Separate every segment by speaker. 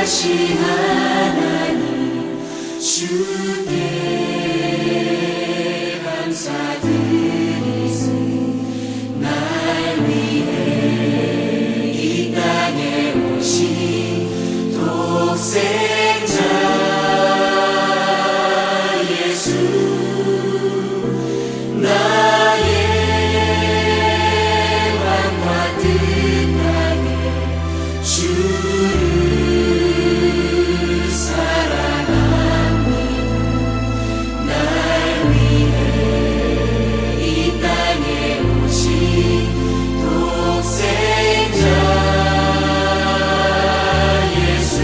Speaker 1: 전능하신 하나님 주께 감사드리세. 날 위해 이 땅에 오신 독생자 예수, 나의 왕과 뜻하게 주를 사랑합니다. 날 위해 이 땅에 오신 독생자 예수.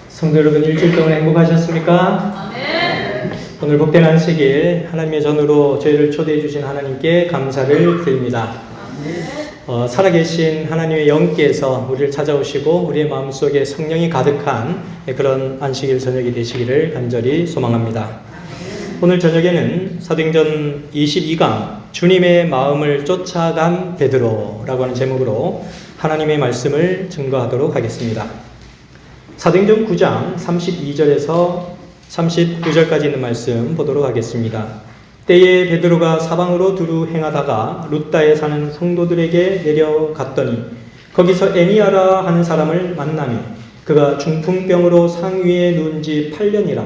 Speaker 2: 성도 여러분, 일주일 동안 행복하셨습니까? 오늘 복된 안식일 하나님의 전으로 저희를 초대해 주신 하나님께 감사를 드립니다. 살아계신 하나님의 영께서 우리를 찾아오시고 우리의 마음속에 성령이 가득한 그런 안식일 저녁이 되시기를 간절히 소망합니다. 오늘 저녁에는 사도행전 22강 주님의 마음을 쫓아간 베드로라고 하는 제목으로 하나님의 말씀을 증거하도록 하겠습니다. 사도행전 9장 32절에서 39절까지 있는 말씀 보도록 하겠습니다. 때에 베드로가 사방으로 두루 행하다가 룻다에 사는 성도들에게 내려갔더니 거기서 에니아라 하는 사람을 만나매 그가 중풍병으로 상위에 누운 지 8년이라.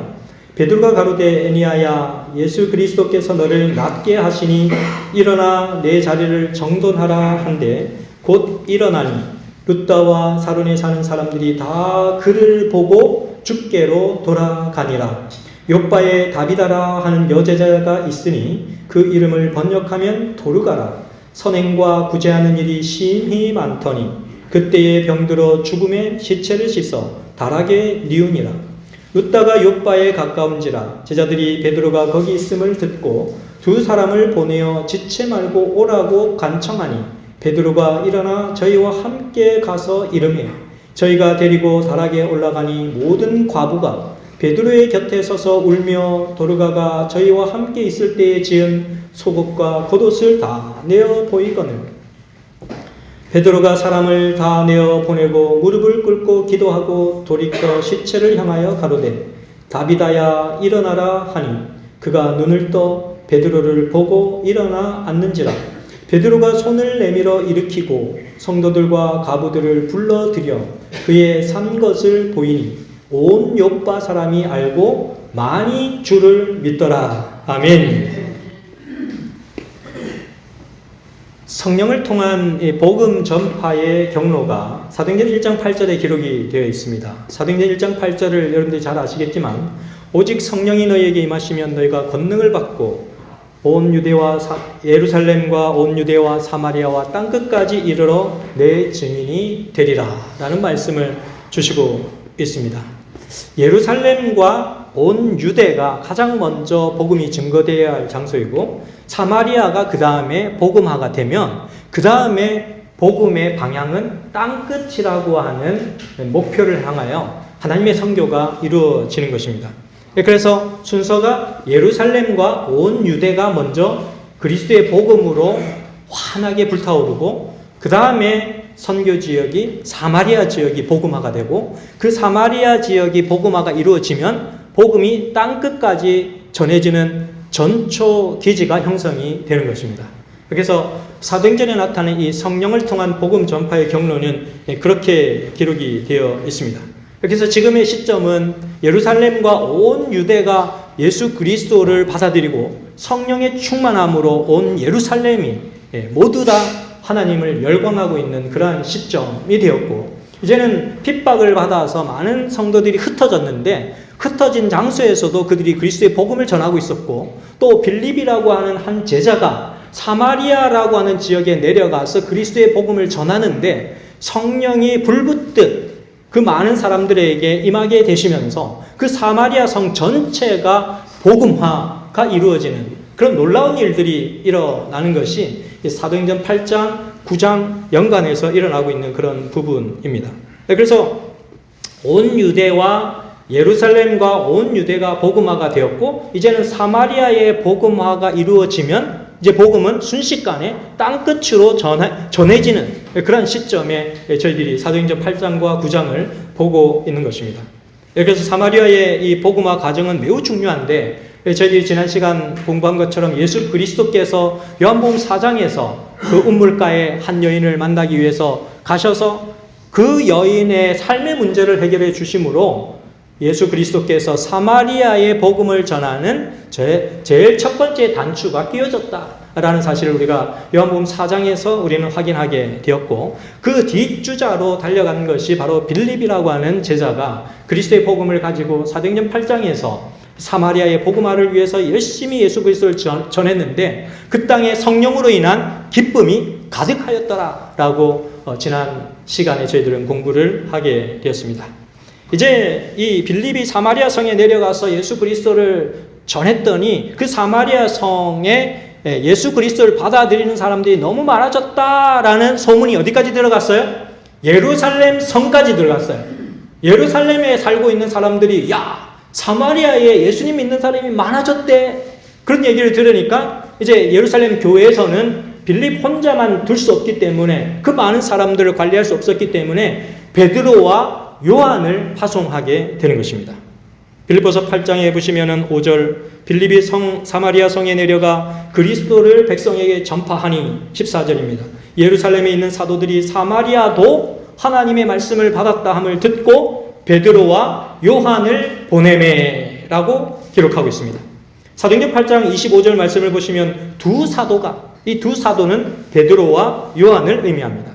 Speaker 2: 베드로가 가로되 에니아야, 예수 그리스도께서 너를 낫게 하시니 일어나 내 자리를 정돈하라 한데 곧 일어나니 룻다와 사론에 사는 사람들이 다 그를 보고 주께로 돌아가니라. 욥바에 다비다라 하는 여제자가 있으니 그 이름을 번역하면 도르가라. 선행과 구제하는 일이 심히 많더니 그때에 병들어 죽음의 시체를 씻어 다락에 뉘우니라. 룻다가 욥바에 가까운지라. 제자들이 베드로가 거기 있음을 듣고 두 사람을 보내어 지체 말고 오라고 간청하니 베드로가 일어나 저희와 함께 가서 이르매 저희가 데리고 다락에 올라가니 모든 과부가 베드로의 곁에 서서 울며 도르가가 저희와 함께 있을 때에 지은 속옷과 겉옷을 다 내어 보이거늘 베드로가 사람을 다 내어 보내고 무릎을 꿇고 기도하고 돌이켜 시체를 향하여 가로되 다비다야 일어나라 하니 그가 눈을 떠 베드로를 보고 일어나 앉는지라. 베드로가 손을 내밀어 일으키고 성도들과 과부들을 불러들여 그의 산 것을 보이니 온 욥바 사람이 알고 많이 주를 믿더라. 아멘. 성령을 통한 복음 전파의 경로가 사도행전 1장 8절에 기록이 되어 있습니다. 사도행전 1장 8절을 여러분들이 잘 아시겠지만 오직 성령이 너희에게 임하시면 너희가 권능을 받고 온 유대와 예루살렘과 온 유대와 사마리아와 땅끝까지 이르러 내 증인이 되리라 라는 말씀을 주시고 있습니다. 예루살렘과 온 유대가 가장 먼저 복음이 증거되어야 할 장소이고 사마리아가 그 다음에 복음화가 되면 그 다음에 복음의 방향은 땅끝이라고 하는 목표를 향하여 하나님의 선교가 이루어지는 것입니다. 그래서 순서가 예루살렘과 온 유대가 먼저 그리스도의 복음으로 환하게 불타오르고 그 다음에 선교 지역이 사마리아 지역이 복음화가 되고 그 사마리아 지역이 복음화가 이루어지면 복음이 땅끝까지 전해지는 전초 기지가 형성이 되는 것입니다. 그래서 사도행전에 나타나는 이 성령을 통한 복음 전파의 경로는 그렇게 기록이 되어 있습니다. 그래서 지금의 시점은 예루살렘과 온 유대가 예수 그리스도를 받아들이고 성령의 충만함으로 온 예루살렘이 모두 다 하나님을 열광하고 있는 그러한 시점이 되었고 이제는 핍박을 받아서 많은 성도들이 흩어졌는데 흩어진 장소에서도 그들이 그리스도의 복음을 전하고 있었고 또 빌립이라고 하는 한 제자가 사마리아라고 하는 지역에 내려가서 그리스도의 복음을 전하는데 성령이 불붙듯 그 많은 사람들에게 임하게 되시면서 그 사마리아 성 전체가 복음화가 이루어지는 그런 놀라운 일들이 일어나는 것이 사도행전 8장, 9장 연관해서 일어나고 있는 그런 부분입니다. 그래서 온 유대와 예루살렘과 온 유대가 복음화가 되었고 이제는 사마리아의 복음화가 이루어지면 이제 복음은 순식간에 땅끝으로 전해지는 그런 시점에 저희들이 사도행전 8장과 9장을 보고 있는 것입니다. 그래서 사마리아의 이 복음화 과정은 매우 중요한데, 저희들이 지난 시간 공부한 것처럼 예수 그리스도께서 요한복음 4장에서 그 운물가의 한 여인을 만나기 위해서 가셔서 그 여인의 삶의 문제를 해결해 주심으로 예수 그리스도께서 사마리아의 복음을 전하는 제일 첫 번째 단추가 끼워졌다라는 사실을 우리가 요한복음 4장에서 우리는 확인하게 되었고, 그 뒷주자로 달려간 것이 바로 빌립이라고 하는 제자가 그리스도의 복음을 가지고 사도행전 8장에서 사마리아의 복음화를 위해서 열심히 예수 그리스도를 전했는데 그 땅에 성령으로 인한 기쁨이 가득하였더라라고 지난 시간에 저희들은 공부를 하게 되었습니다. 이제 이 빌립이 사마리아 성에 내려가서 예수 그리스도를 전했더니 그 사마리아 성에 예수 그리스도를 받아들이는 사람들이 너무 많아졌다라는 소문이 어디까지 들어갔어요? 예루살렘 성까지 들어갔어요. 예루살렘에 살고 있는 사람들이 야, 사마리아에 예수님 믿는 사람이 많아졌대. 그런 얘기를 들으니까 이제 예루살렘 교회에서는 빌립 혼자만 둘 수 없기 때문에, 그 많은 사람들을 관리할 수 없었기 때문에 베드로와 요한을 파송하게 되는 것입니다. 빌립보서 8장에 보시면은 5절, 빌립이 사마리아 성에 내려가 그리스도를 백성에게 전파하니 14절입니다. 예루살렘에 있는 사도들이 사마리아도 하나님의 말씀을 받았다 함을 듣고 베드로와 요한을 보내매라고 기록하고 있습니다. 사도행전 8장 25절 말씀을 보시면 두 사도가, 이 두 사도는 베드로와 요한을 의미합니다.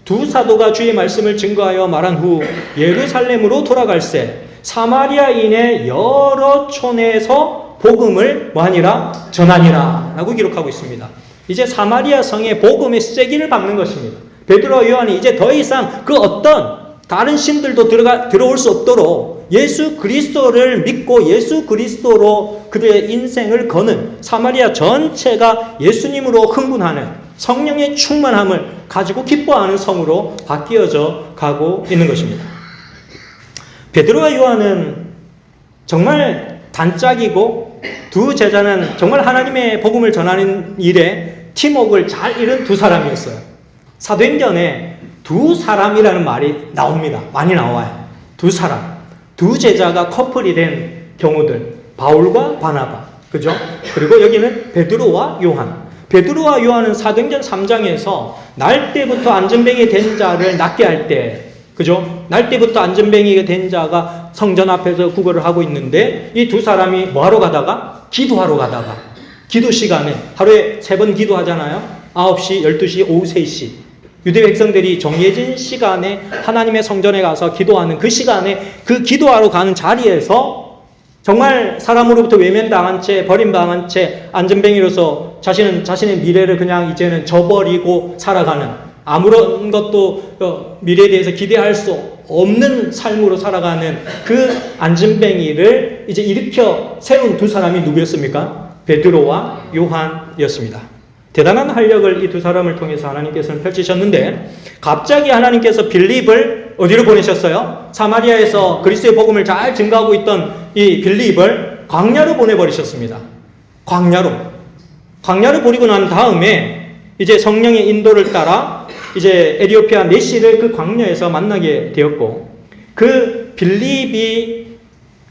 Speaker 2: 두 사도가 주의 말씀을 증거하여 말한 후 예루살렘으로 돌아갈새 사마리아인의 여러 촌에서 복음을 뭐하니라? 전하니라 라고 기록하고 있습니다. 이제 사마리아 성에 복음의 쐐기를 박는 것입니다. 베드로와 요한이 이제 더 이상 그 어떤 다른 신들도 들어올 수 없도록 예수 그리스도를 믿고 예수 그리스도로 그들의 인생을 거는, 사마리아 전체가 예수님으로 흥분하는, 성령의 충만함을 가지고 기뻐하는 성으로 바뀌어져 가고 있는 것입니다. 베드로와 요한은 정말 단짝이고 두 제자는 정말 하나님의 복음을 전하는 일에 팀워크를 잘 이룬 두 사람이었어요. 사도행전에 두 사람이라는 말이 나옵니다. 많이 나와요. 두 사람, 두 제자가 커플이 된 경우들, 바울과 바나바, 그죠? 그리고 여기는 베드로와 요한. 베드로와 요한은 사도행전 3장에서 날 때부터 안전뱅이 된 자를 낫게 할 때, 그죠? 날 때부터 안전뱅이가 된 자가 성전 앞에서 구걸을 하고 있는데 이 두 사람이 뭐하러 가다가? 기도하러 가다가, 기도 시간에 하루에 3번 기도하잖아요. 9시, 12시, 오후 3시. 유대 백성들이 정해진 시간에 하나님의 성전에 가서 기도하는 그 시간에, 그 기도하러 가는 자리에서 정말 사람으로부터 외면당한 채, 버림당한 채 안전뱅이로서 자신의 미래를 그냥 이제는 저버리고 살아가는, 아무런 것도 미래에 대해서 기대할 수 없는 삶으로 살아가는 그 안전뱅이를 이제 일으켜 세운 두 사람이 누구였습니까? 베드로와 요한이었습니다. 대단한 활력을 이 두 사람을 통해서 하나님께서는 펼치셨는데, 갑자기 하나님께서 빌립을 어디로 보내셨어요? 사마리아에서 그리스도의 복음을 잘 증거하고 있던 이 빌립을 광야로 보내버리셨습니다. 광야로 보내고 난 다음에 이제 성령의 인도를 따라 이제 에티오피아 메시를 그 광야에서 만나게 되었고, 그 빌립이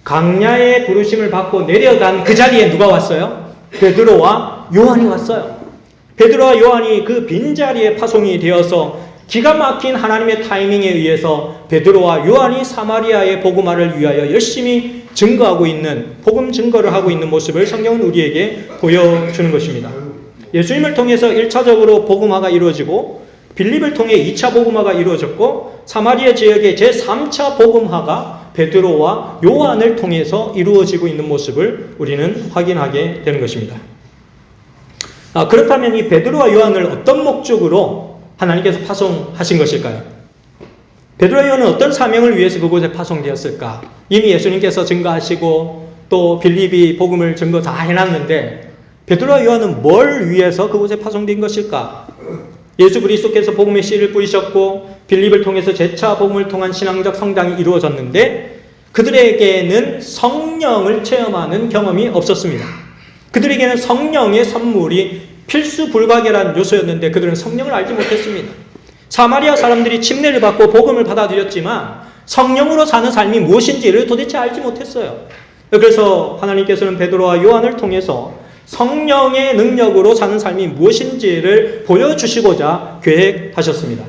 Speaker 2: 광야의 부르심을 받고 내려간 그 자리에 누가 왔어요? 베드로와 요한이 왔어요. 베드로와 요한이 그 빈자리에 파송이 되어서 기가 막힌 하나님의 타이밍에 의해서 베드로와 요한이 사마리아의 복음화를 위하여 열심히 증거하고 있는, 복음 증거를 하고 있는 모습을 성경은 우리에게 보여주는 것입니다. 예수님을 통해서 1차적으로 복음화가 이루어지고, 빌립을 통해 2차 복음화가 이루어졌고, 사마리아 지역의 제3차 복음화가 베드로와 요한을 통해서 이루어지고 있는 모습을 우리는 확인하게 되는 것입니다. 그렇다면 이 베드로와 요한을 어떤 목적으로 하나님께서 파송하신 것일까요? 베드로와 요한은 어떤 사명을 위해서 그곳에 파송되었을까? 이미 예수님께서 증거하시고 또 빌립이 복음을 증거 다 해놨는데 베드로와 요한은 뭘 위해서 그곳에 파송된 것일까? 예수 그리스도께서 복음의 씨를 뿌리셨고 빌립을 통해서 재차 복음을 통한 신앙적 성장이 이루어졌는데 그들에게는 성령을 체험하는 경험이 없었습니다. 그들에게는 성령의 선물이 필수 불가결한 요소였는데 그들은 성령을 알지 못했습니다. 사마리아 사람들이 침례를 받고 복음을 받아들였지만 성령으로 사는 삶이 무엇인지를 도대체 알지 못했어요. 그래서 하나님께서는 베드로와 요한을 통해서 성령의 능력으로 사는 삶이 무엇인지를 보여주시고자 계획하셨습니다.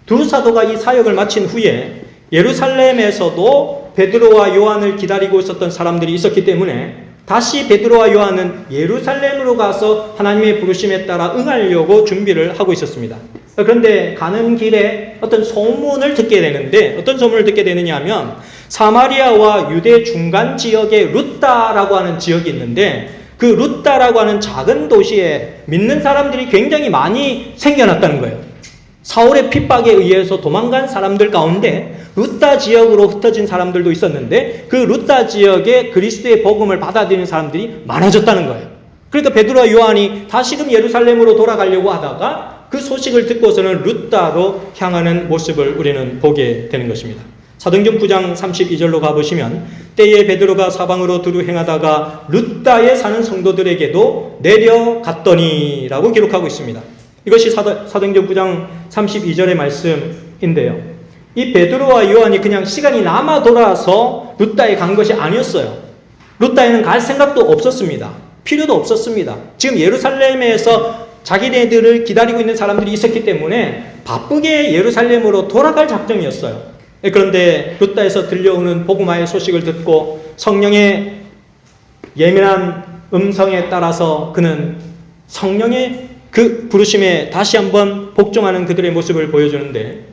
Speaker 2: 두 사도가 이 사역을 마친 후에 예루살렘에서도 베드로와 요한을 기다리고 있었던 사람들이 있었기 때문에 다시 베드로와 요한은 예루살렘으로 가서 하나님의 부르심에 따라 응하려고 준비를 하고 있었습니다. 그런데 가는 길에 어떤 소문을 듣게 되는데 어떤 소문을 듣게 되느냐 하면 사마리아와 유대 중간 지역에 루다라고 하는 지역이 있는데 그 루다라고 하는 작은 도시에 믿는 사람들이 굉장히 많이 생겨났다는 거예요. 사울의 핍박에 의해서 도망간 사람들 가운데 루다 지역으로 흩어진 사람들도 있었는데 그 루다 지역에 그리스도의 복음을 받아들이는 사람들이 많아졌다는 거예요. 그러니까 베드로와 요한이 다시금 예루살렘으로 돌아가려고 하다가 그 소식을 듣고서는 루다로 향하는 모습을 우리는 보게 되는 것입니다. 사도행전 9장 32절로 가보시면 때에 베드로가 사방으로 두루 행하다가 루다에 사는 성도들에게도 내려갔더니라고 기록하고 있습니다. 이것이 사도행전 9장 32절의 말씀인데요. 이 베드로와 요한이 그냥 시간이 남아 돌아서 루다에 간 것이 아니었어요. 루다에는 갈 생각도 없었습니다. 필요도 없었습니다. 지금 예루살렘에서 자기네들을 기다리고 있는 사람들이 있었기 때문에 바쁘게 예루살렘으로 돌아갈 작정이었어요. 그런데 루다에서 들려오는 복음화의 소식을 듣고 성령의 예민한 음성에 따라서 그는 성령의 그 부르심에 다시 한번 복종하는 그들의 모습을 보여주는데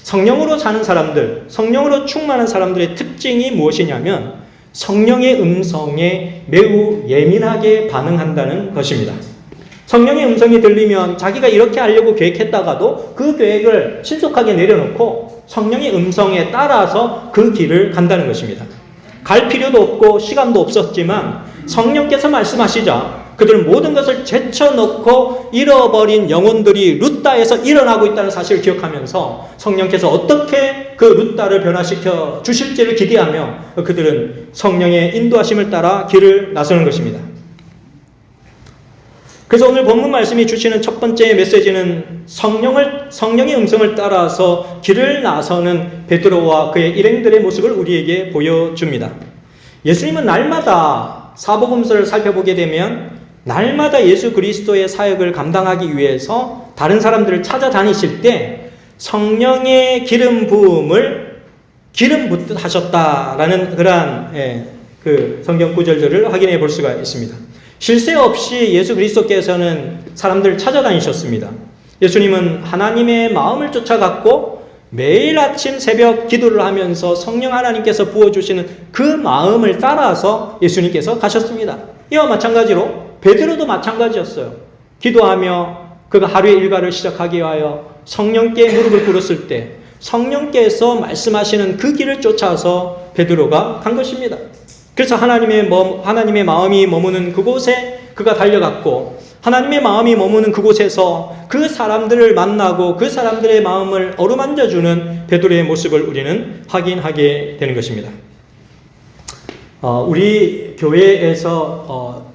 Speaker 2: 성령으로 사는 사람들, 성령으로 충만한 사람들의 특징이 무엇이냐면 성령의 음성에 매우 예민하게 반응한다는 것입니다. 성령의 음성이 들리면 자기가 이렇게 하려고 계획했다가도 그 계획을 신속하게 내려놓고 성령의 음성에 따라서 그 길을 간다는 것입니다. 갈 필요도 없고 시간도 없었지만 성령께서 말씀하시자 그들은 모든 것을 제쳐놓고 잃어버린 영혼들이 루다에서 일어나고 있다는 사실을 기억하면서 성령께서 어떻게 그 루다를 변화시켜 주실지를 기대하며 그들은 성령의 인도하심을 따라 길을 나서는 것입니다. 그래서 오늘 본문 말씀이 주시는 첫 번째 메시지는 성령의 음성을 따라서 길을 나서는 베드로와 그의 일행들의 모습을 우리에게 보여줍니다. 예수님은 날마다 사복음서를 살펴보게 되면 날마다 예수 그리스도의 사역을 감당하기 위해서 다른 사람들을 찾아다니실 때 성령의 기름 부음을 기름 붓듯 하셨다라는 그러한 그 성경 구절들을 확인해 볼 수가 있습니다. 쉴 새 없이 예수 그리스도께서는 사람들을 찾아다니셨습니다. 예수님은 하나님의 마음을 쫓아갔고 매일 아침 새벽 기도를 하면서 성령 하나님께서 부어주시는 그 마음을 따라서 예수님께서 가셨습니다. 이와 마찬가지로 베드로도 마찬가지였어요. 기도하며 그가 하루의 일과를 시작하기 위하여 성령께 무릎을 꿇었을 때 성령께서 말씀하시는 그 길을 쫓아서 베드로가 간 것입니다. 그래서 하나님의 마음이 머무는 그곳에 그가 달려갔고 하나님의 마음이 머무는 그곳에서 그 사람들을 만나고 그 사람들의 마음을 어루만져주는 베드로의 모습을 우리는 확인하게 되는 것입니다. 우리 교회에서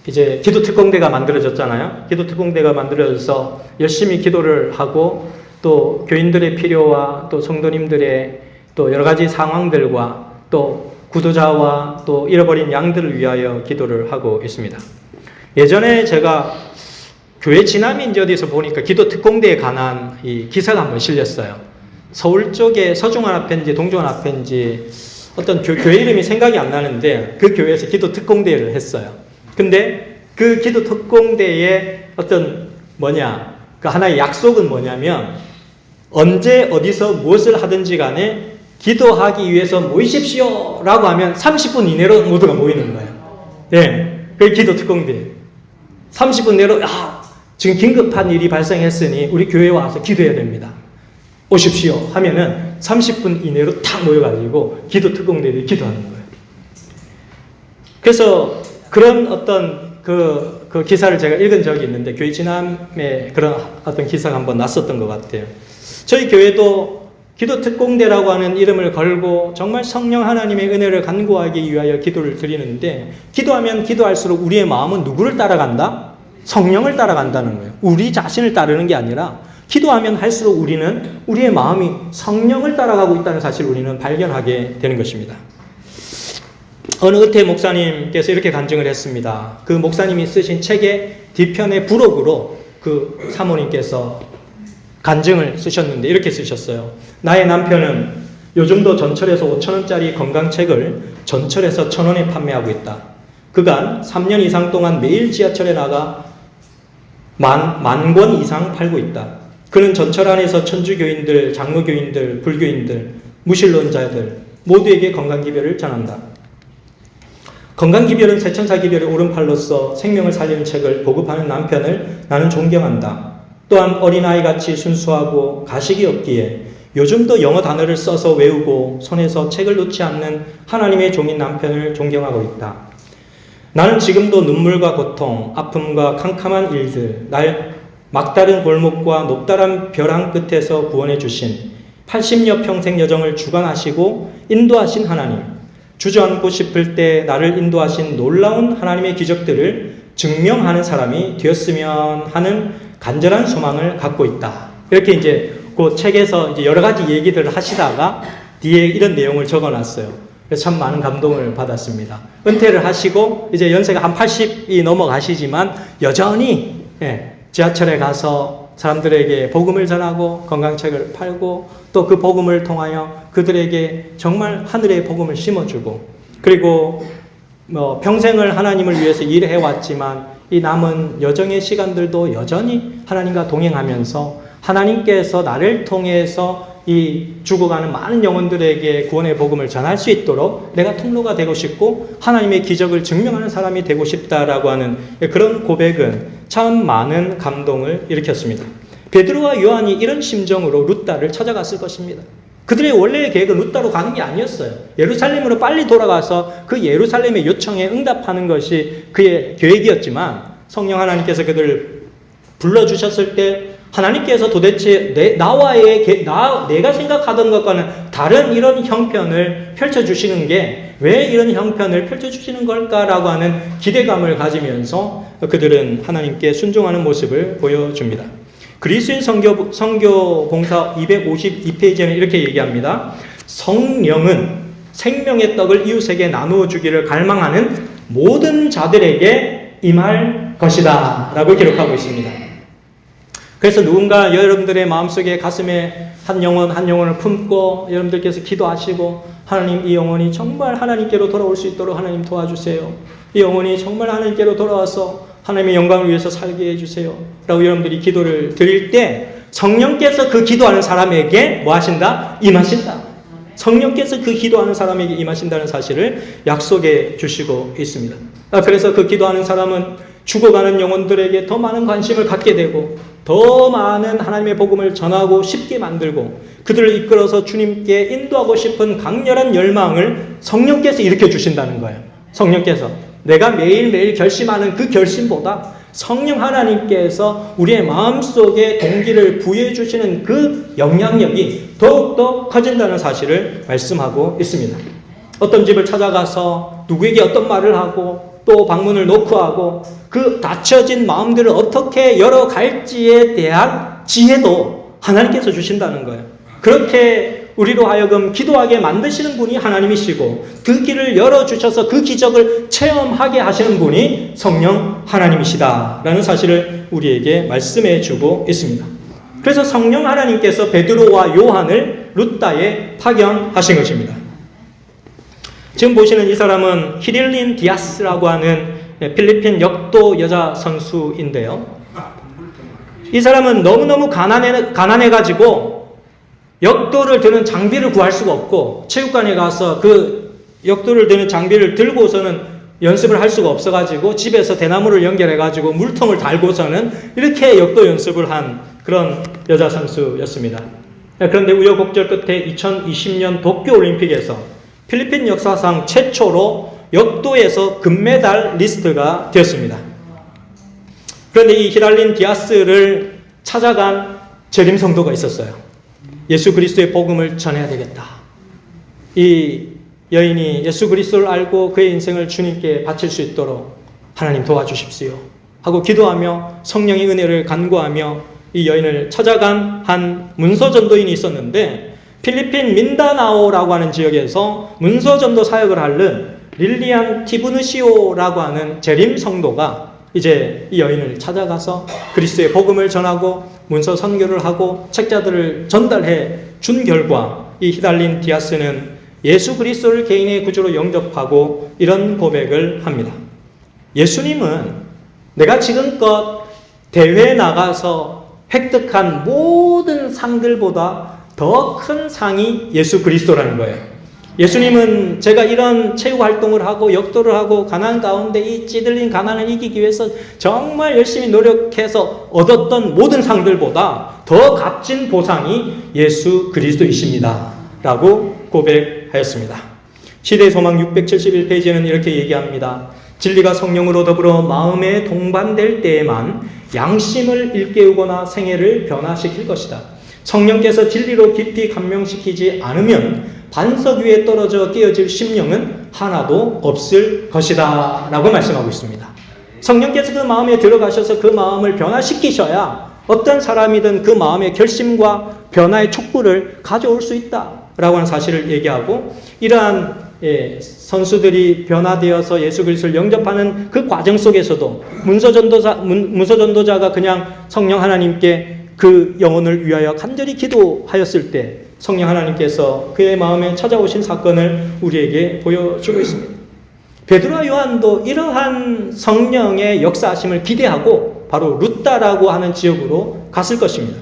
Speaker 2: 이제 기도 특공대가 만들어졌잖아요. 기도 특공대가 만들어져서 열심히 기도를 하고 또 교인들의 필요와 또 성도님들의 또 여러 가지 상황들과 또 구도자와 또 잃어버린 양들을 위하여 기도를 하고 있습니다. 예전에 제가 교회 지남인지 어디서 보니까 기도 특공대에 관한 이 기사가 한번 실렸어요. 서울 쪽에 서중환 앞인지 동중환 앞인지 어떤 교회 이름이 생각이 안 나는데 그 교회에서 기도 특공대를 했어요. 근데 그 기도 특공대의 어떤 그 하나의 약속은 뭐냐면 언제 어디서 무엇을 하든지 간에 기도하기 위해서 모이십시오 라고 하면 30분 이내로 모두가 모이는 거예요. 예, 그게 기도 특공대. 30분 내로 지금 긴급한 일이 발생했으니 우리 교회에 와서 기도해야 됩니다. 오십시오 하면은 30분 이내로 탁 모여가지고 기도 특공대들이 기도하는 거예요. 그래서 그런 어떤 그 기사를 제가 읽은 적이 있는데 교회 지남에 그런 어떤 기사가 한번 났었던 것 같아요. 저희 교회도 기도 특공대라고 하는 이름을 걸고 정말 성령 하나님의 은혜를 간구하기 위하여 기도를 드리는데 기도하면 기도할수록 우리의 마음은 누구를 따라간다? 성령을 따라간다는 거예요. 우리 자신을 따르는 게 아니라 기도하면 할수록 우리는 우리의 마음이 성령을 따라가고 있다는 사실을 우리는 발견하게 되는 것입니다. 어느 의태 목사님께서 이렇게 간증을 했습니다. 그 목사님이 쓰신 책의 뒤편의 부록으로 그 사모님께서 간증을 쓰셨는데 이렇게 쓰셨어요. 나의 남편은 요즘도 전철에서 5,000원짜리 건강책을 전철에서 1,000원에 판매하고 있다. 그간 3년 이상 동안 매일 지하철에 나가 만 권 이상 팔고 있다. 그는 전철 안에서 천주교인들, 장로교인들, 불교인들, 무신론자들 모두에게 건강기별을 전한다. 건강기별은 세천사기별의 오른팔로서 생명을 살리는 책을 보급하는 남편을 나는 존경한다. 또한 어린아이같이 순수하고 가식이 없기에 요즘도 영어 단어를 써서 외우고 손에서 책을 놓지 않는 하나님의 종인 남편을 존경하고 있다. 나는 지금도 눈물과 고통, 아픔과 캄캄한 일들, 날 막다른 골목과 높다란 벼랑 끝에서 구원해 주신 80여 평생 여정을 주관하시고 인도하신 하나님, 주저앉고 싶을 때 나를 인도하신 놀라운 하나님의 기적들을 증명하는 사람이 되었으면 하는 간절한 소망을 갖고 있다. 이렇게 이제 그 책에서 이제 여러 가지 얘기들을 하시다가 뒤에 이런 내용을 적어 놨어요. 그래서 참 많은 감동을 받았습니다. 은퇴를 하시고 이제 연세가 한 80이 넘어가시지만 여전히 지하철에 가서 사람들에게 복음을 전하고 건강책을 팔고 또 그 복음을 통하여 그들에게 정말 하늘의 복음을 심어주고 그리고 평생을 하나님을 위해서 일해왔지만 이 남은 여정의 시간들도 여전히 하나님과 동행하면서 하나님께서 나를 통해서 이 죽어가는 많은 영혼들에게 구원의 복음을 전할 수 있도록 내가 통로가 되고 싶고 하나님의 기적을 증명하는 사람이 되고 싶다라고 하는 그런 고백은 참 많은 감동을 일으켰습니다. 베드로와 요한이 이런 심정으로 룻다를 찾아갔을 것입니다. 그들의 원래의 계획은 룻다로 가는 게 아니었어요. 예루살렘으로 빨리 돌아가서 그 예루살렘의 요청에 응답하는 것이 그의 계획이었지만 성령 하나님께서 그들을 불러주셨을 때 하나님께서 도대체 내가 생각하던 것과는 다른 이런 형편을 펼쳐주시는 게 왜 이런 형편을 펼쳐주시는 걸까라고 하는 기대감을 가지면서 그들은 하나님께 순종하는 모습을 보여줍니다. 그리스도인 선교 봉사 252페이지에는 이렇게 얘기합니다. 성령은 생명의 떡을 이웃에게 나누어 주기를 갈망하는 모든 자들에게 임할 것이다 라고 기록하고 있습니다. 그래서 누군가 여러분들의 마음속에 가슴에 한 영혼을 품고 여러분들께서 기도하시고 하나님 이 영혼이 정말 하나님께로 돌아올 수 있도록 하나님 도와주세요. 이 영혼이 정말 하나님께로 돌아와서 하나님의 영광을 위해서 살게 해주세요 라고 여러분들이 기도를 드릴 때 성령께서 그 기도하는 사람에게 뭐 하신다? 임하신다. 성령께서 그 기도하는 사람에게 임하신다는 사실을 약속해 주시고 있습니다. 그래서 그 기도하는 사람은 죽어가는 영혼들에게 더 많은 관심을 갖게 되고 더 많은 하나님의 복음을 전하고 싶게 만들고 그들을 이끌어서 주님께 인도하고 싶은 강렬한 열망을 성령께서 일으켜 주신다는 거예요. 성령께서 내가 매일매일 결심하는 그 결심보다 성령 하나님께서 우리의 마음속에 동기를 부여해 주시는 그 영향력이 더욱더 커진다는 사실을 말씀하고 있습니다. 어떤 집을 찾아가서 누구에게 어떤 말을 하고 또 방문을 놓고 하고 그 닫혀진 마음들을 어떻게 열어갈지에 대한 지혜도 하나님께서 주신다는 거예요. 그렇게 우리로 하여금 기도하게 만드시는 분이 하나님이시고 그 길을 열어주셔서 그 기적을 체험하게 하시는 분이 성령 하나님이시다라는 사실을 우리에게 말씀해 주고 있습니다. 그래서 성령 하나님께서 베드로와 요한을 룻다에 파견하신 것입니다. 지금 보시는 이 사람은 히릴린 디아스라고 하는 필리핀 역도 여자 선수인데요. 이 사람은 너무너무 가난해가지고 역도를 드는 장비를 구할 수가 없고 체육관에 가서 그 역도를 드는 장비를 들고서는 연습을 할 수가 없어가지고 집에서 대나무를 연결해가지고 물통을 달고서는 이렇게 역도 연습을 한 그런 여자 선수였습니다. 그런데 우여곡절 끝에 2020년 도쿄올림픽에서 필리핀 역사상 최초로 역도에서 금메달 리스트가 되었습니다. 그런데 이 히랄린 디아스를 찾아간 재림 성도가 있었어요. 예수 그리스도의 복음을 전해야 되겠다. 이 여인이 예수 그리스도를 알고 그의 인생을 주님께 바칠 수 있도록 하나님 도와주십시오. 하고 기도하며 성령의 은혜를 간구하며 이 여인을 찾아간 한 문서전도인이 있었는데, 필리핀 민다나오라고 하는 지역에서 문서전도 사역을 하는 릴리안 티브누시오라고 하는 재림 성도가 이제 이 여인을 찾아가서 그리스도의 복음을 전하고 문서 선교를 하고 책자들을 전달해 준 결과 이 히달린 디아스는 예수 그리스도를 개인의 구주로 영접하고 이런 고백을 합니다. 예수님은 내가 지금껏 대회에 나가서 획득한 모든 상들보다 더 큰 상이 예수 그리스도라는 거예요. 예수님은 제가 이런 체육 활동을 하고 역도를 하고 가난 가운데 이 찌들린 가난을 이기기 위해서 정말 열심히 노력해서 얻었던 모든 상들보다 더 값진 보상이 예수 그리스도이십니다 라고 고백하였습니다. 시대의 소망 671페이지는 이렇게 얘기합니다. 진리가 성령으로 더불어 마음에 동반될 때에만 양심을 일깨우거나 생애를 변화시킬 것이다. 성령께서 진리로 깊이 감명시키지 않으면 반석 위에 떨어져 깨어질 심령은 하나도 없을 것이다 라고 말씀하고 있습니다. 성령께서 그 마음에 들어가셔서 그 마음을 변화시키셔야 어떤 사람이든 그 마음의 결심과 변화의 촉구를 가져올 수 있다 라고 하는 사실을 얘기하고, 이러한 선수들이 변화되어서 예수 그리스도를 영접하는 그 과정 속에서도 문서전도자가 그냥 성령 하나님께 그 영혼을 위하여 간절히 기도하였을 때 성령 하나님께서 그의 마음에 찾아오신 사건을 우리에게 보여주고 있습니다. 베드로와 요한도 이러한 성령의 역사하심을 기대하고 바로 루다라고 하는 지역으로 갔을 것입니다.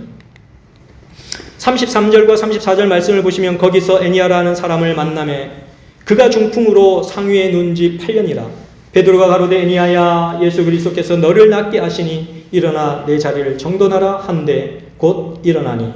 Speaker 2: 33절과 34절 말씀을 보시면 거기서 애니아라는 사람을 만나매 그가 중풍으로 상위에 누운 지 8년이라. 베드로가 가로되 애니아야, 예수 그리스도께서 너를 낫게 하시니 일어나 내 자리를 정돈하라 한데 곧 일어나니.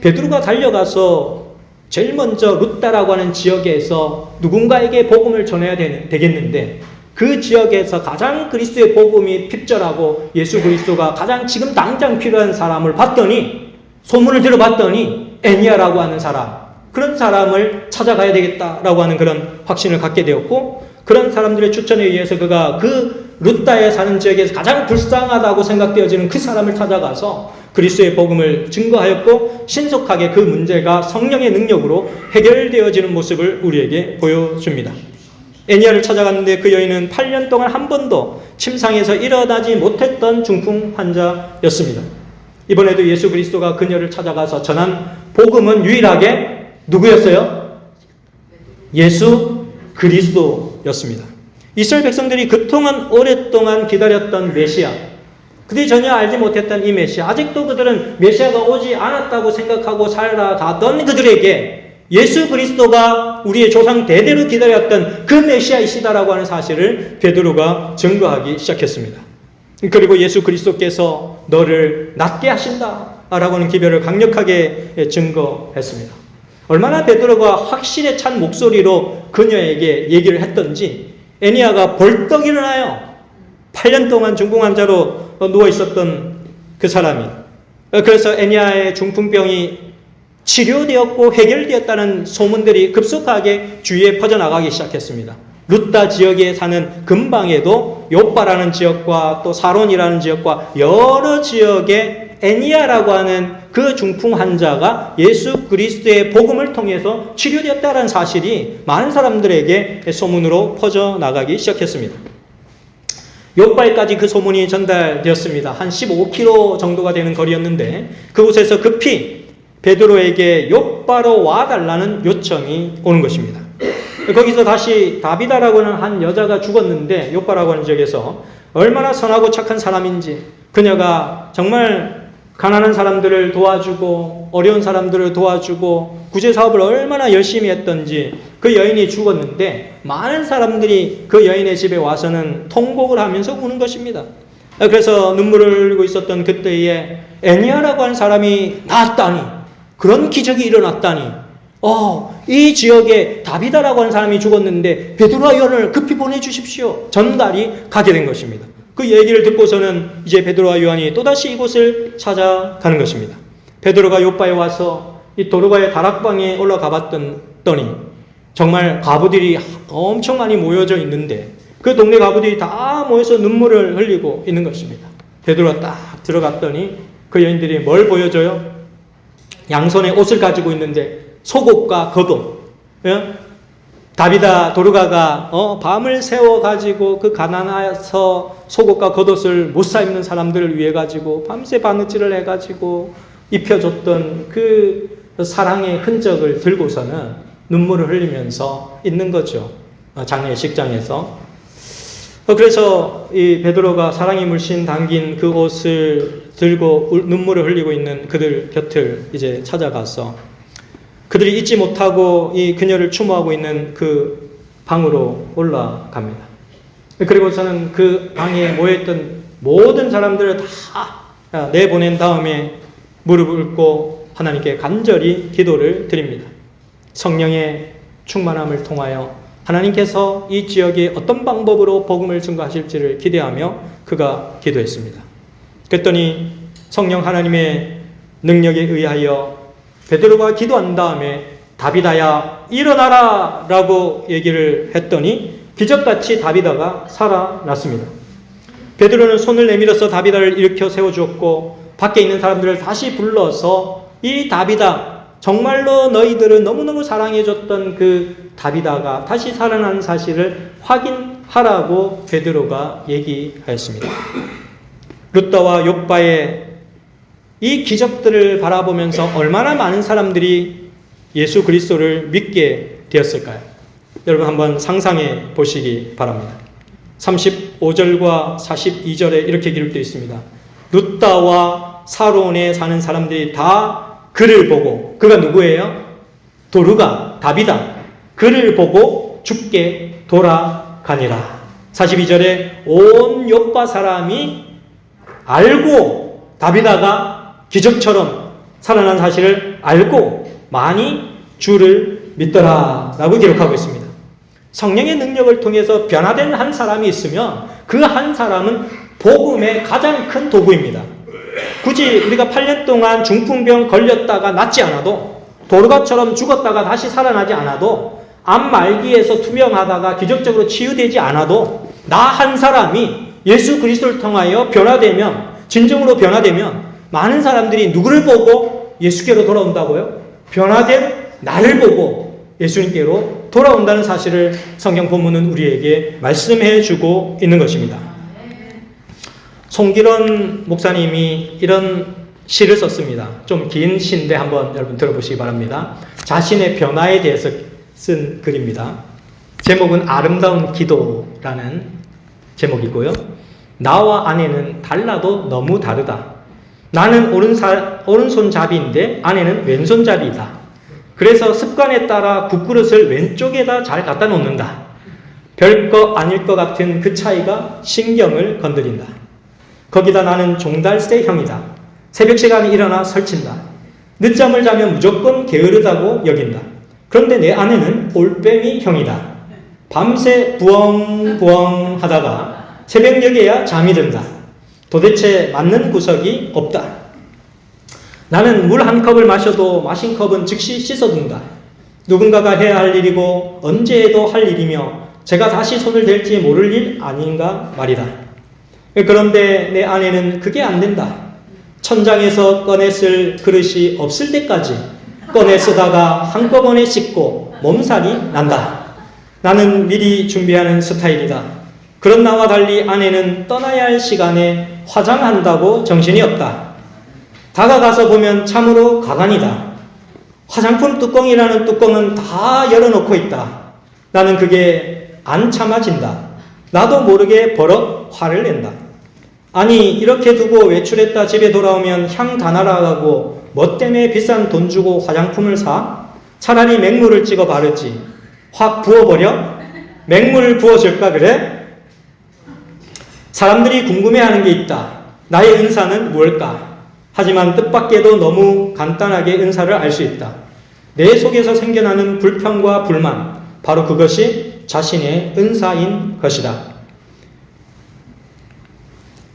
Speaker 2: 베드로가 달려가서 제일 먼저 루다라고 하는 지역에서 누군가에게 복음을 전해야 되겠는데, 그 지역에서 가장 그리스도의 복음이 핍절하고 예수 그리스도가 가장 지금 당장 필요한 사람을 봤더니, 소문을 들어봤더니 애니아라고 하는 사람, 그런 사람을 찾아가야 되겠다라고 하는 그런 확신을 갖게 되었고, 그런 사람들의 추천에 의해서 그가 그 루다에 사는 지역에서 가장 불쌍하다고 생각되어지는 그 사람을 찾아가서 그리스도의 복음을 증거하였고, 신속하게 그 문제가 성령의 능력으로 해결되어지는 모습을 우리에게 보여줍니다. 애니아를 찾아갔는데 그 여인은 8년 동안 한 번도 침상에서 일어나지 못했던 중풍 환자였습니다. 이번에도 예수 그리스도가 그녀를 찾아가서 전한 복음은 유일하게 누구였어요? 예수 그리스도였습니다. 이스라엘 백성들이 그동안 오랫동안 기다렸던 메시아, 그들이 전혀 알지 못했던 이 메시아, 아직도 그들은 메시아가 오지 않았다고 생각하고 살아가던 그들에게 예수 그리스도가 우리의 조상 대대로 기다렸던 그 메시아이시다라고 하는 사실을 베드로가 증거하기 시작했습니다. 그리고 예수 그리스도께서 너를 낫게 하신다라고 하는 기별을 강력하게 증거했습니다. 얼마나 베드로가 확신에 찬 목소리로 그녀에게 얘기를 했던지 애니아가 벌떡 일어나요. 8년 동안 중풍 환자로 누워 있었던 그 사람이, 그래서 애니아의 중풍병이 치료되었고 해결되었다는 소문들이 급속하게 주위에 퍼져나가기 시작했습니다. 루다 지역에 사는 근방에도 요빠라는 지역과 또 사론이라는 지역과 여러 지역에 애니아라고 하는 그 중풍 환자가 예수 그리스도의 복음을 통해서 치료되었다는 사실이 많은 사람들에게 소문으로 퍼져나가기 시작했습니다. 요빠에까지 그 소문이 전달되었습니다. 한 15km 정도가 되는 거리였는데 그곳에서 급히 베드로에게 요빠로 와달라는 요청이 오는 것입니다. 거기서 다시 다비다라고 하는 한 여자가 죽었는데, 요빠라고 하는 지역에서 얼마나 선하고 착한 사람인지, 그녀가 정말 가난한 사람들을 도와주고 어려운 사람들을 도와주고 구제사업을 얼마나 열심히 했던지 그 여인이 죽었는데 많은 사람들이 그 여인의 집에 와서는 통곡을 하면서 우는 것입니다. 그래서 눈물을 흘리고 있었던 그때에 애니아라고 하는 사람이 나았다니, 그런 기적이 일어났다니, 이 지역에 다비다라고 하는 사람이 죽었는데 베드로와 요한을 급히 보내주십시오. 전달이 가게 된 것입니다. 그 얘기를 듣고서는 이제 베드로와 요한이 또다시 이곳을 찾아가는 것입니다. 베드로가 요빠에 와서 이 도로가의 다락방에 올라가 봤더니 정말 과부들이 엄청 많이 모여져 있는데 그 동네 가부들이 다 모여서 눈물을 흘리고 있는 것입니다. 베드로가 딱 들어갔더니 그 여인들이 뭘 보여줘요? 양손에 옷을 가지고 있는데 속옷과 겉옷. 예? 다비다 도르가가 밤을 새워 가지고 그 가난해서 속옷과 겉옷을 못 사 입는 사람들을 위해 가지고 밤새 바느질을 해 가지고 입혀줬던 그 사랑의 흔적을 들고서는 눈물을 흘리면서 있는 거죠. 장례식장에서. 그래서 이 베드로가 사랑의 물씬 담긴 그 옷을 들고 눈물을 흘리고 있는 그들 곁을 이제 찾아가서 그들이 잊지 못하고 이 그녀를 추모하고 있는 그 방으로 올라갑니다. 그리고 저는 그 방에 모여있던 모든 사람들을 다 내보낸 다음에 무릎을 꿇고 하나님께 간절히 기도를 드립니다. 성령의 충만함을 통하여 하나님께서 이 지역에 어떤 방법으로 복음을 증거하실지를 기대하며 그가 기도했습니다. 그랬더니 성령 하나님의 능력에 의하여 베드로가 기도한 다음에 다비다야 일어나라 라고 얘기를 했더니 기적같이 다비다가 살아났습니다. 베드로는 손을 내밀어서 다비다를 일으켜 세워주었고 밖에 있는 사람들을 다시 불러서 이 다비다, 정말로 너희들을 너무너무 사랑해줬던 그 다비다가 다시 살아난 사실을 확인하라고 베드로가 얘기하였습니다. 룻다와 욥바의 이 기적들을 바라보면서 얼마나 많은 사람들이 예수 그리스도를 믿게 되었을까요? 여러분 한번 상상해 보시기 바랍니다. 35절과 42절에 이렇게 기록되어 있습니다. 룻다와 사론에 사는 사람들이 다 그를 보고, 그가 누구예요? 도르가, 다비다. 그를 보고 죽게 돌아가니라. 42절에 온 욥바 사람이 알고 다비다가 기적처럼 살아난 사실을 알고 많이 주를 믿더라 라고 기록하고 있습니다. 성령의 능력을 통해서 변화된 한 사람이 있으면 그 한 사람은 복음의 가장 큰 도구입니다. 굳이 우리가 8년 동안 중풍병 걸렸다가 낫지 않아도, 도르가처럼 죽었다가 다시 살아나지 않아도, 암 말기에서 투병하다가 기적적으로 치유되지 않아도 나 한 사람이 예수 그리스도를 통하여 변화되면, 진정으로 변화되면 많은 사람들이 누구를 보고 예수께로 돌아온다고요? 변화된 나를 보고 예수님께로 돌아온다는 사실을 성경 본문은 우리에게 말씀해 주고 있는 것입니다. 송기론 목사님이 이런 시를 썼습니다. 좀 긴 시인데 한번 여러분 들어보시기 바랍니다. 자신의 변화에 대해서 쓴 글입니다. 제목은 아름다운 기도라는 제목이고요. 나와 아내는 달라도 너무 다르다. 나는 오른손잡이인데 아내는 왼손잡이다. 그래서 습관에 따라 국그릇을 왼쪽에다 잘 갖다 놓는다. 별거 아닐 것 같은 그 차이가 신경을 건드린다. 거기다 나는 종달새형이다. 새벽 시간에 일어나 설친다. 늦잠을 자면 무조건 게으르다고 여긴다. 그런데 내 아내는 올빼미형이다. 밤새 부엉부엉 하다가 새벽녘에야 잠이 든다. 도대체 맞는 구석이 없다. 나는 물 한 컵을 마셔도 마신 컵은 즉시 씻어둔다. 누군가가 해야 할 일이고 언제 해도 할 일이며 제가 다시 손을 댈지 모를 일 아닌가 말이다. 그런데 내 아내는 그게 안 된다. 천장에서 꺼내 쓸 그릇이 없을 때까지 꺼내 쓰다가 한꺼번에 씻고 몸살이 난다. 나는 미리 준비하는 스타일이다. 그런 나와 달리 아내는 떠나야 할 시간에 화장한다고 정신이 없다. 다가가서 보면 참으로 가관이다. 화장품 뚜껑이라는 뚜껑은 다 열어놓고 있다. 나는 그게 안 참아진다. 나도 모르게 버럭 화를 낸다. 아니 이렇게 두고 외출했다 집에 돌아오면 향 다 날아가고 뭐 때문에 비싼 돈 주고 화장품을 사? 차라리 맹물을 찍어 바르지. 확 부어버려? 맹물을 부어줄까 그래? 사람들이 궁금해하는 게 있다. 나의 은사는 무엇일까? 하지만 뜻밖에도 너무 간단하게 은사를 알 수 있다. 내 속에서 생겨나는 불평과 불만, 바로 그것이 자신의 은사인 것이다.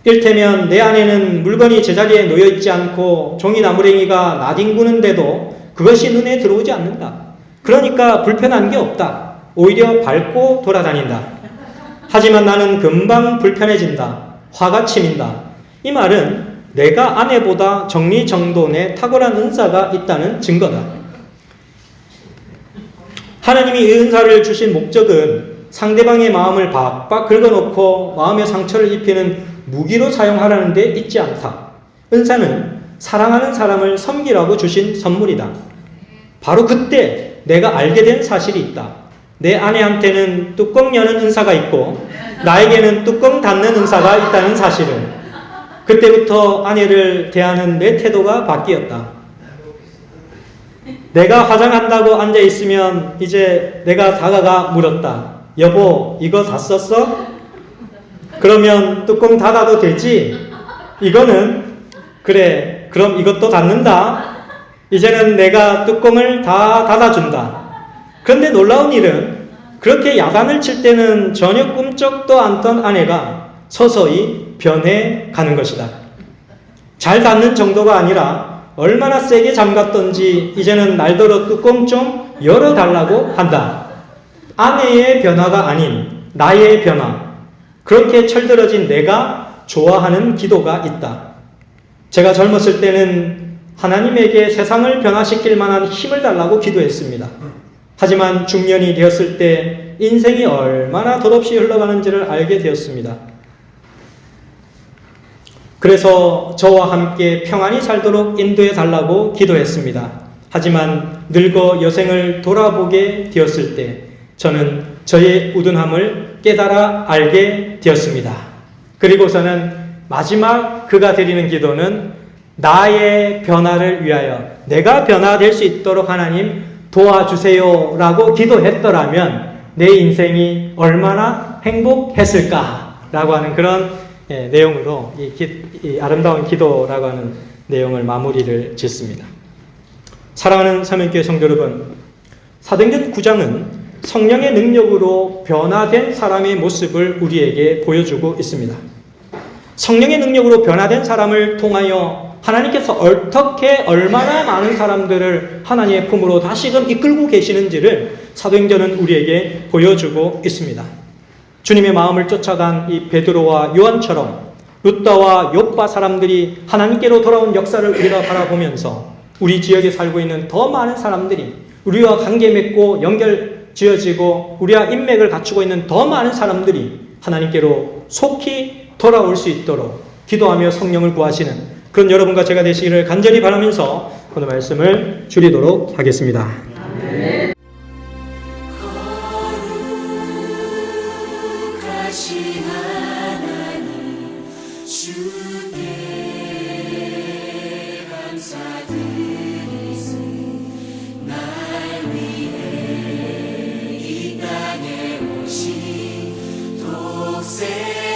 Speaker 2: 일테면 내 안에는 물건이 제자리에 놓여있지 않고 종이 나무랭이가 나뒹구는데도 그것이 눈에 들어오지 않는다. 그러니까 불편한 게 없다. 오히려 밟고 돌아다닌다. 하지만 나는 금방 불편해진다. 화가 치민다. 이 말은 내가 아내보다 정리정돈에 탁월한 은사가 있다는 증거다. 하나님이 이 은사를 주신 목적은 상대방의 마음을 박박 긁어놓고 마음의 상처를 입히는 무기로 사용하라는 데 있지 않다. 은사는 사랑하는 사람을 섬기라고 주신 선물이다. 바로 그때 내가 알게 된 사실이 있다. 내 아내한테는 뚜껑 여는 은사가 있고 나에게는 뚜껑 닫는 은사가 있다는 사실을. 그때부터 아내를 대하는 내 태도가 바뀌었다. 내가 화장한다고 앉아있으면 이제 내가 다가가 물었다. 여보, 이거 다 썼어? 그러면 뚜껑 닫아도 되지? 이거는 그래, 그럼 이것도 닫는다. 이제는 내가 뚜껑을 다 닫아준다. 그런데 놀라운 일은 그렇게 야단을 칠 때는 전혀 꿈쩍도 않던 아내가 서서히 변해가는 것이다. 잘 닫는 정도가 아니라 얼마나 세게 잠갔던지 이제는 날더러 뚜껑 좀 열어달라고 한다. 아내의 변화가 아닌 나의 변화. 그렇게 철들어진 내가 좋아하는 기도가 있다. 제가 젊었을 때는 하나님에게 세상을 변화시킬 만한 힘을 달라고 기도했습니다. 하지만 중년이 되었을 때 인생이 얼마나 덧없이 흘러가는지를 알게 되었습니다. 그래서 저와 함께 평안히 살도록 인도해 달라고 기도했습니다. 하지만 늙어 여생을 돌아보게 되었을 때 저는 저의 우둔함을 깨달아 알게 되었습니다. 그리고서는 마지막 그가 드리는 기도는 나의 변화를 위하여 내가 변화될 수 있도록 하나님 도와주세요 라고 기도했더라면 내 인생이 얼마나 행복했을까라고 하는 그런 내용으로 이 아름다운 기도라고 하는 내용을 마무리를 짓습니다. 사랑하는 사명교회 성도 여러분, 사도행전 9장은 성령의 능력으로 변화된 사람의 모습을 우리에게 보여주고 있습니다. 성령의 능력으로 변화된 사람을 통하여 하나님께서 어떻게 얼마나 많은 사람들을 하나님의 품으로 다시금 이끌고 계시는지를 사도행전은 우리에게 보여주고 있습니다. 주님의 마음을 쫓아간 이 베드로와 요한처럼 룻다와 욥바 사람들이 하나님께로 돌아온 역사를 우리가 바라보면서 우리 지역에 살고 있는 더 많은 사람들이 우리와 관계 맺고 연결 지어지고 우리와 인맥을 갖추고 있는 더 많은 사람들이 하나님께로 속히 돌아올 수 있도록 기도하며 성령을 구하시는 그런 여러분과 제가 되시기를 간절히 바라면서 오늘 말씀을 줄이도록 하겠습니다. 아멘.
Speaker 1: 거룩하신 하나님 주께 감사드리세. 날 위해 이 땅에 오신 독생